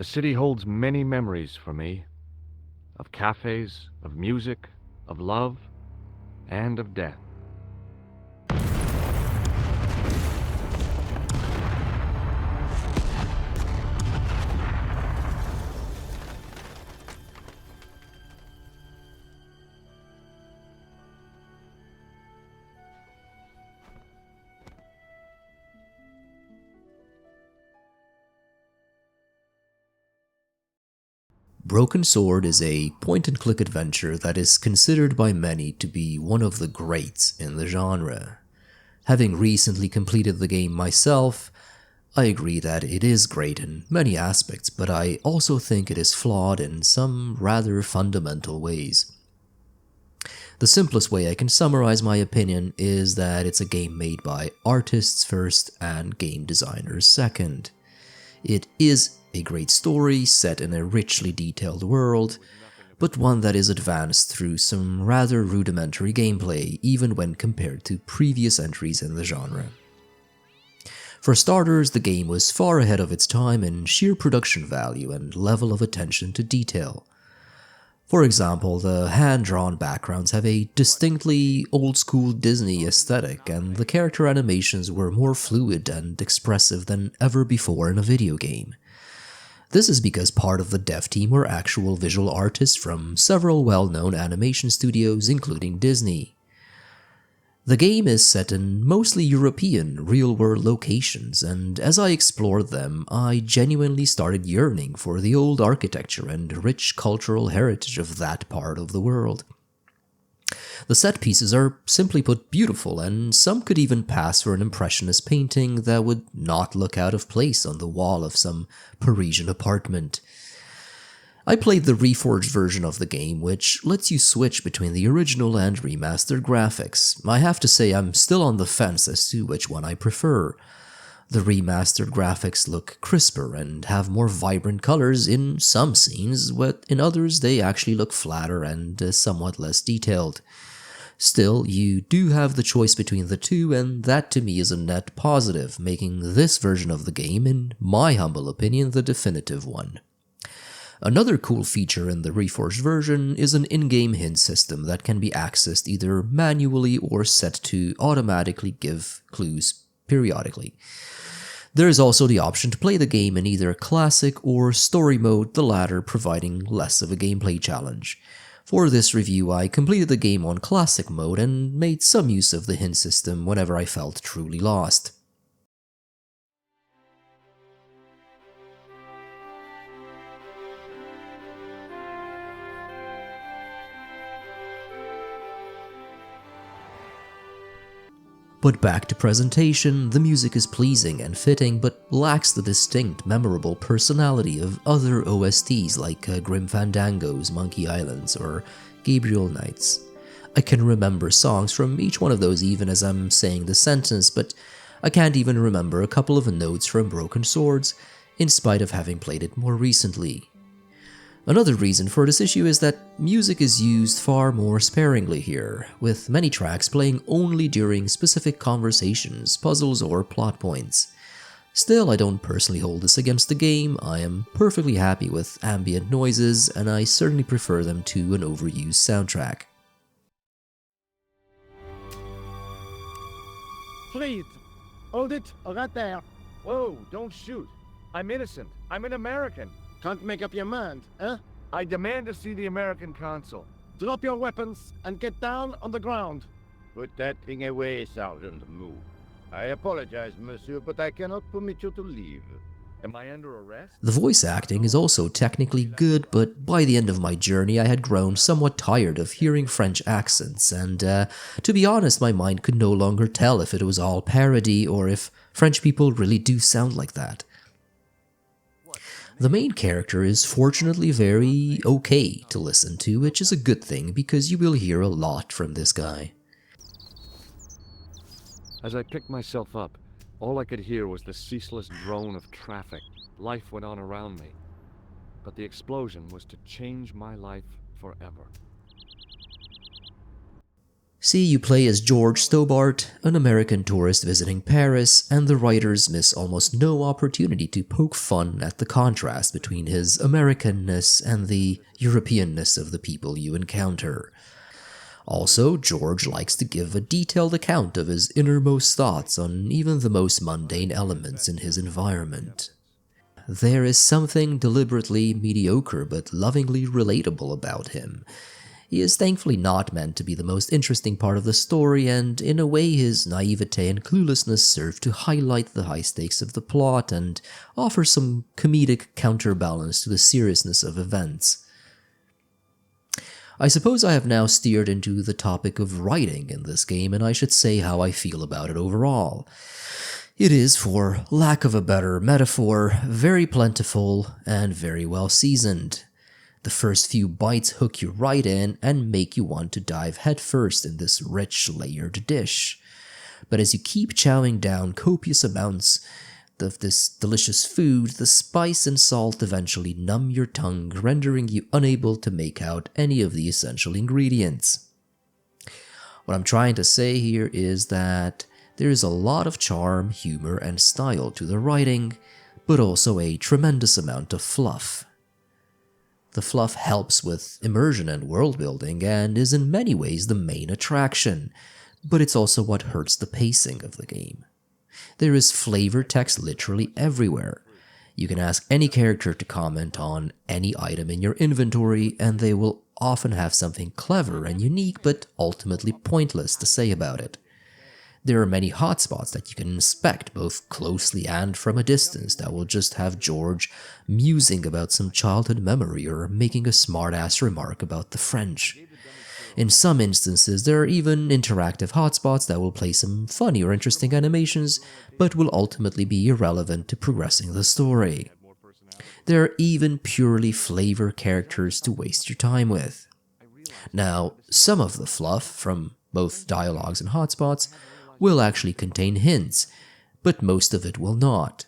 The city holds many memories for me, of cafes, of music, of love, and of death. Broken Sword is a point-and-click adventure that is considered by many to be one of the greats in the genre. Having recently completed the game myself, I agree that it is great in many aspects, but I also think it is flawed in some rather fundamental ways. The simplest way I can summarize my opinion is that it's a game made by artists first and game designers second. It is a great story set in a richly detailed world, but one that is advanced through some rather rudimentary gameplay even when compared to previous entries in the genre. For starters, the game was far ahead of its time in sheer production value and level of attention to detail. For example, the hand-drawn backgrounds have a distinctly old-school Disney aesthetic, and the character animations were more fluid and expressive than ever before in a video game. This is because part of the dev team were actual visual artists from several well-known animation studios, including Disney. The game is set in mostly European, real-world locations, and as I explored them, I genuinely started yearning for the old architecture and rich cultural heritage of that part of the world. The set pieces are simply put beautiful, and some could even pass for an impressionist painting that would not look out of place on the wall of some Parisian apartment. I played the Reforged version of the game, which lets you switch between the original and remastered graphics. I have to say I'm still on the fence as to which one I prefer. The remastered graphics look crisper and have more vibrant colors in some scenes, but in others they actually look flatter and somewhat less detailed. Still, you do have the choice between the two, and that to me is a net positive, making this version of the game, in my humble opinion, the definitive one. Another cool feature in the Reforged version is an in-game hint system that can be accessed either manually or set to automatically give clues periodically. There is also the option to play the game in either classic or story mode, the latter providing less of a gameplay challenge. For this review, I completed the game on classic mode and made some use of the hint system whenever I felt truly lost. But back to presentation, the music is pleasing and fitting, but lacks the distinct, memorable personality of other OSTs like Grim Fandango's Monkey Islands or Gabriel Knights. I can remember songs from each one of those even as I'm saying the sentence, but I can't even remember a couple of notes from Broken Swords, in spite of having played it more recently. Another reason for this issue is that music is used far more sparingly here, with many tracks playing only during specific conversations, puzzles, or plot points. Still, I don't personally hold this against the game. I am perfectly happy with ambient noises, and I certainly prefer them to an overused soundtrack. Please, hold it right there. Whoa, don't shoot. I'm innocent. I'm an American. Can't make up your mind, eh? I demand to see the American consul. Drop your weapons and get down on the ground. Put that thing away, Sergeant. Move. I apologize, monsieur, but I cannot permit you to leave. Am I under arrest? The voice acting is also technically good, but by the end of my journey I had grown somewhat tired of hearing French accents, and to be honest, my mind could no longer tell if it was all parody or if French people really do sound like that. The main character is fortunately very okay to listen to, which is a good thing because you will hear a lot from this guy. As I picked myself up, all I could hear was the ceaseless drone of traffic. Life went on around me. But the explosion was to change my life forever. See, you play as George Stobart, an American tourist visiting Paris, and the writers miss almost no opportunity to poke fun at the contrast between his Americanness and the Europeanness of the people you encounter. Also, George likes to give a detailed account of his innermost thoughts on even the most mundane elements in his environment. There is something deliberately mediocre but lovingly relatable about him. He is thankfully not meant to be the most interesting part of the story, and in a way his naivete and cluelessness serve to highlight the high stakes of the plot and offer some comedic counterbalance to the seriousness of events. I suppose I have now steered into the topic of writing in this game, and I should say how I feel about it overall. It is, for lack of a better metaphor, very plentiful and very well seasoned. The first few bites hook you right in and make you want to dive headfirst in this rich, layered dish. But as you keep chowing down copious amounts of this delicious food, the spice and salt eventually numb your tongue, rendering you unable to make out any of the essential ingredients. What I'm trying to say here is that there is a lot of charm, humor, and style to the writing, but also a tremendous amount of fluff. The fluff helps with immersion and world building and is in many ways the main attraction, but it's also what hurts the pacing of the game. There is flavor text literally everywhere. You can ask any character to comment on any item in your inventory, and they will often have something clever and unique but ultimately pointless to say about it. There are many hotspots that you can inspect both closely and from a distance that will just have George musing about some childhood memory or making a smart-ass remark about the French. In some instances, there are even interactive hotspots that will play some funny or interesting animations, but will ultimately be irrelevant to progressing the story. There are even purely flavor characters to waste your time with. Now, some of the fluff, from both dialogues and hotspots, will actually contain hints, but most of it will not.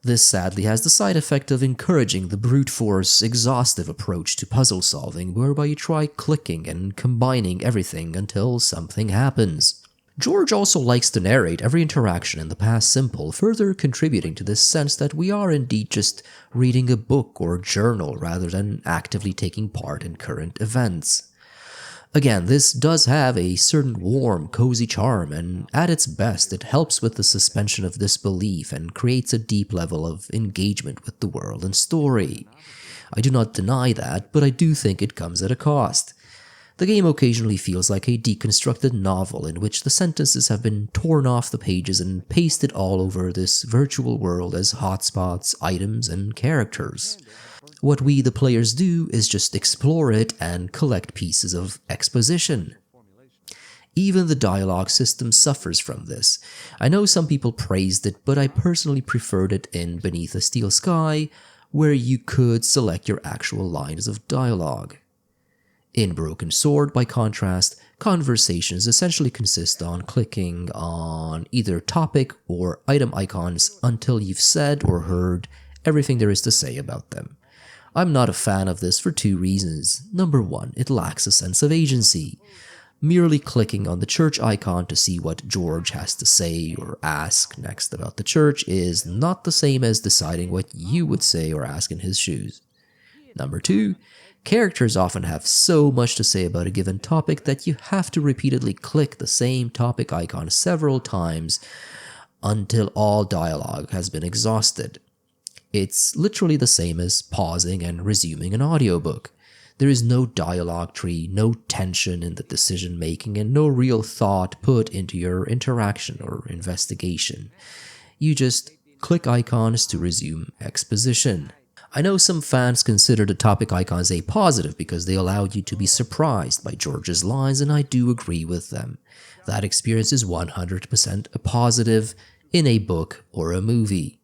This sadly has the side effect of encouraging the brute force, exhaustive approach to puzzle solving, whereby you try clicking and combining everything until something happens. George also likes to narrate every interaction in the past simple, further contributing to this sense that we are indeed just reading a book or journal rather than actively taking part in current events. Again, this does have a certain warm, cozy charm, and at its best, it helps with the suspension of disbelief and creates a deep level of engagement with the world and story. I do not deny that, but I do think it comes at a cost. The game occasionally feels like a deconstructed novel in which the sentences have been torn off the pages and pasted all over this virtual world as hotspots, items, and characters. What we, the players, do is just explore it and collect pieces of exposition. Even the dialogue system suffers from this. I know some people praised it, but I personally preferred it in Beneath a Steel Sky, where you could select your actual lines of dialogue. In Broken Sword, by contrast, conversations essentially consist on clicking on either topic or item icons until you've said or heard everything there is to say about them. I'm not a fan of this for two reasons. Number one, it lacks a sense of agency. Merely clicking on the church icon to see what George has to say or ask next about the church is not the same as deciding what you would say or ask in his shoes. Number two, characters often have so much to say about a given topic that you have to repeatedly click the same topic icon several times until all dialogue has been exhausted. It's literally the same as pausing and resuming an audiobook. There is no dialogue tree, no tension in the decision making, and no real thought put into your interaction or investigation. You just click icons to resume exposition. I know some fans consider the topic icons a positive because they allowed you to be surprised by George's lines, and I do agree with them. That experience is 100% a positive in a book or a movie.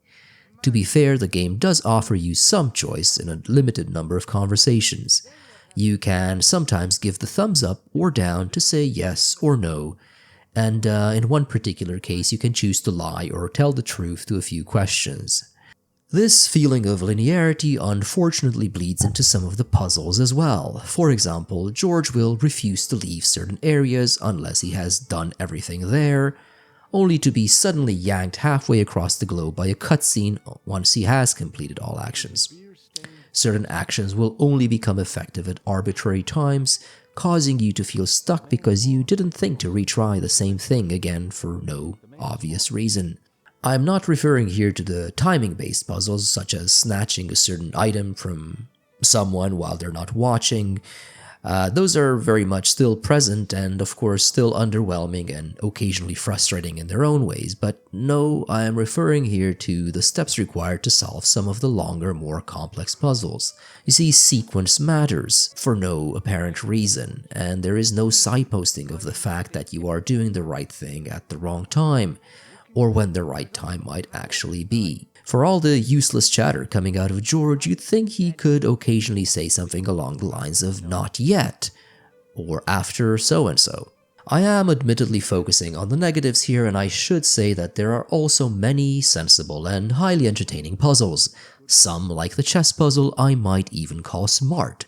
To be fair, the game does offer you some choice in a limited number of conversations. You can sometimes give the thumbs up or down to say yes or no, and in one particular case you can choose to lie or tell the truth to a few questions. This feeling of linearity unfortunately bleeds into some of the puzzles as well. For example, George will refuse to leave certain areas unless he has done everything there, only to be suddenly yanked halfway across the globe by a cutscene once he has completed all actions. Certain actions will only become effective at arbitrary times, causing you to feel stuck because you didn't think to retry the same thing again for no obvious reason. I'm not referring here to the timing-based puzzles such as snatching a certain item from someone while they're not watching. Those are very much still present and of course still underwhelming and occasionally frustrating in their own ways, but no, I am referring here to the steps required to solve some of the longer, more complex puzzles. You see, sequence matters for no apparent reason, and there is no signposting of the fact that you are doing the right thing at the wrong time, or when the right time might actually be. For all the useless chatter coming out of George, you'd think he could occasionally say something along the lines of "not yet," or "after so-and-so." I am admittedly focusing on the negatives here, and I should say that there are also many sensible and highly entertaining puzzles. Some, like the chess puzzle, I might even call smart.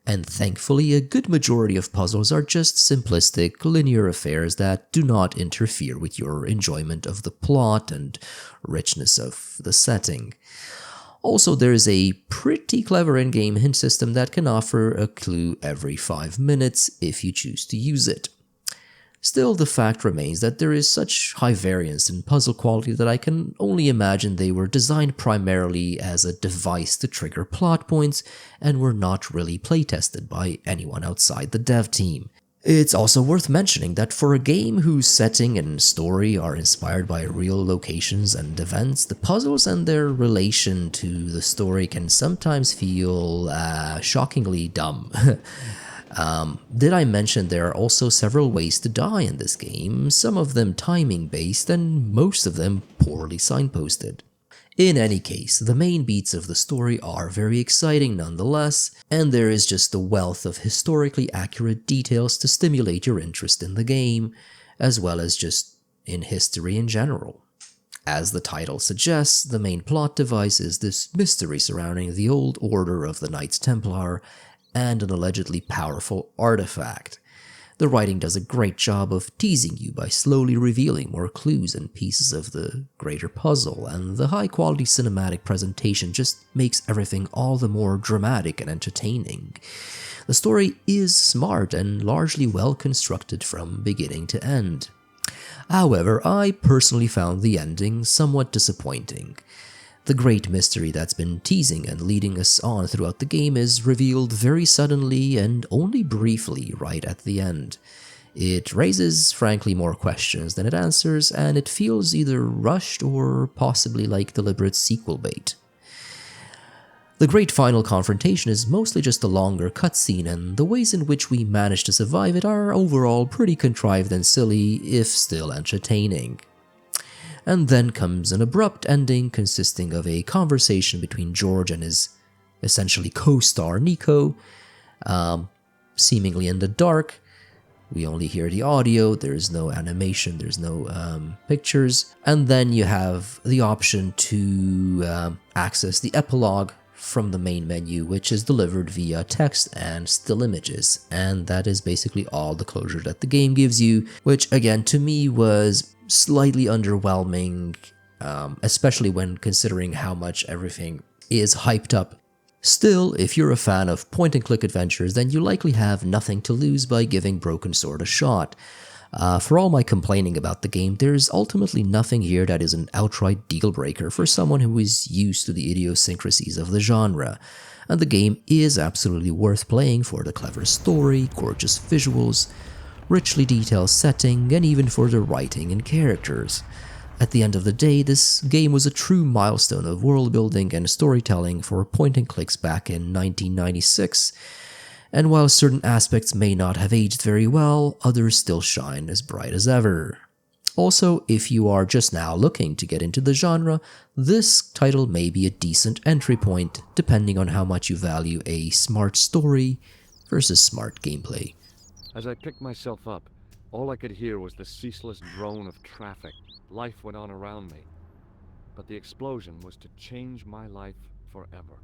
And thankfully, a good majority of puzzles are just simplistic, linear affairs that do not interfere with your enjoyment of the plot and richness of the setting. Also, there is a pretty clever in-game hint system that can offer a clue every 5 minutes if you choose to use it. Still, the fact remains that there is such high variance in puzzle quality that I can only imagine they were designed primarily as a device to trigger plot points and were not really playtested by anyone outside the dev team. It's also worth mentioning that for a game whose setting and story are inspired by real locations and events, the puzzles and their relation to the story can sometimes feel shockingly dumb. Did I mention there are also several ways to die in this game, some of them timing-based and most of them poorly signposted. In any case, the main beats of the story are very exciting nonetheless, and there is just a wealth of historically accurate details to stimulate your interest in the game, as well as just in history in general. As the title suggests, the main plot device is this mystery surrounding the old order of the Knights Templar and an allegedly powerful artifact. The writing does a great job of teasing you by slowly revealing more clues and pieces of the greater puzzle, and the high-quality cinematic presentation just makes everything all the more dramatic and entertaining. The story is smart and largely well constructed from beginning to end. However, I personally found the ending somewhat disappointing. The great mystery that's been teasing and leading us on throughout the game is revealed very suddenly and only briefly right at the end. It raises, frankly, more questions than it answers, and it feels either rushed or possibly like deliberate sequel bait. The great final confrontation is mostly just a longer cutscene, and the ways in which we manage to survive it are overall pretty contrived and silly, if still entertaining. And then comes an abrupt ending consisting of a conversation between George and his essentially co-star Nico, seemingly in the dark. We only hear the audio, there's no animation, there's no pictures. And then you have the option to access the epilogue from the main menu, which is delivered via text and still images. And that is basically all the closure that the game gives you, which again to me was slightly underwhelming, especially when considering how much everything is hyped up. Still, if you're a fan of point-and-click adventures, then you likely have nothing to lose by giving Broken Sword a shot. For all my complaining about the game, there's ultimately nothing here that is an outright deal-breaker for someone who is used to the idiosyncrasies of the genre, and the game is absolutely worth playing for the clever story, gorgeous visuals, richly detailed setting, and even for the writing and characters. At the end of the day, this game was a true milestone of world building and storytelling for point-and-clicks back in 1996, and while certain aspects may not have aged very well, others still shine as bright as ever. Also, if you are just now looking to get into the genre, this title may be a decent entry point, depending on how much you value a smart story versus smart gameplay. As I picked myself up, all I could hear was the ceaseless drone of traffic. Life went on around me. but the explosion was to change my life forever.